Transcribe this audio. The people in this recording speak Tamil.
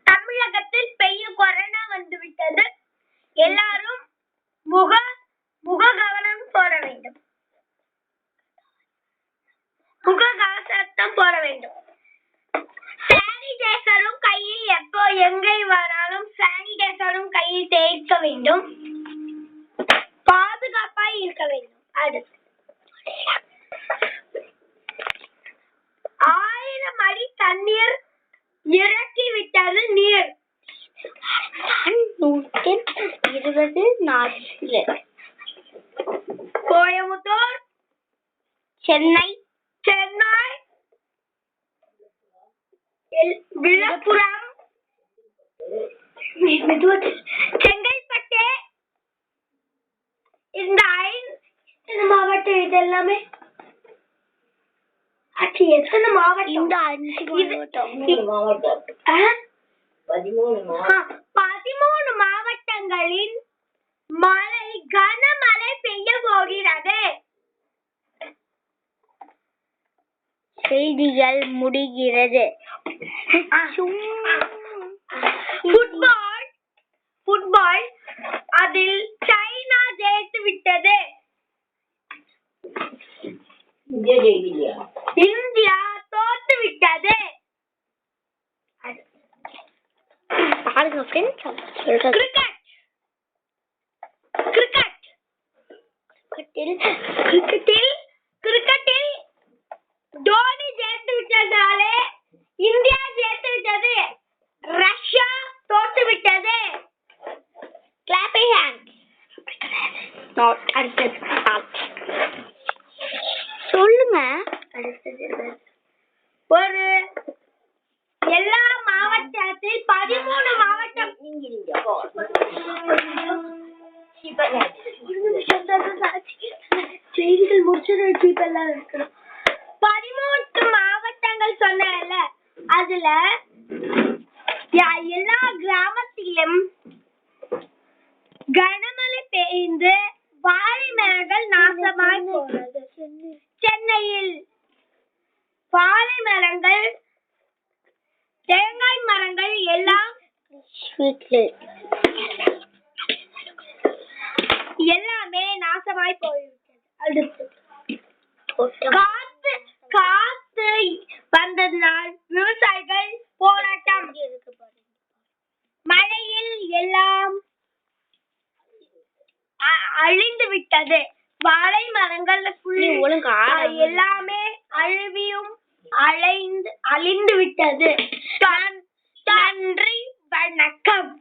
தமிழகத்தில் பெரிய கொரோனா வந்துவிட்டது. எல்லாரும் முக கவனம் போட வேண்டும். முக கவசம் போட வேண்டும். சானிடைசரும் கையில் எப்போ எங்கே வராலும் சானிடைசரும் கையில் தேய்க்க வேண்டும். பாதுகாப்பாய் இருக்க வேண்டும். அடுத்து 1000 அடி தண்ணீர் இறக்கி விட்டது நீர். 20 நாட்கள். கோயமுத்தூர், சென்னை, விழுப்புரம், செங்கல்பட்டு, இந்த 5 மாவட்டம். இது எல்லாமே எத்தனை மாவட்டம்? இந்த 5 மாவட்டம். 13 மாவட்டங்களின் கனமழை பெய்ய போகிறது. செய்திகள் முடிகிறது. ஃபுட்பால் அதில் சைனா ஜெயித்து விட்டது. இந்தியா தோத்து விட்டது. கிரிக்கெட்டில் தோனி ஜெயித்து விட்டதாலே இந்தியா ஜெயித்து விட்டது. ரஷ்யா தோத்து விட்டது. Clapping hands. சொல்லுங்க. ஒரு எல்லா மாவட்டத்தில் 13 மாவட்டம். செய்திகள் முடிச்சு 13 மாவட்டங்கள் சொன்னேன்ல, அதுல எல்லா கிராமத்திலும் கனமழை பெய்து வாழை மரங்கள் நாசமாய் போனது. சென்னையில் வாழை மரங்கள், தேங்காய் மரங்கள் எல்லாம் எல்லாமே நாசமாய் போய்விட்டது. காத்து வந்ததினால் விவசாயிகள் போராட்டம். மழையில் எல்லாம் அழிந்து விட்டது. வாழை மரங்கள் எல்லாமே அழிந்து விட்டது. நன்றி, வணக்கம்.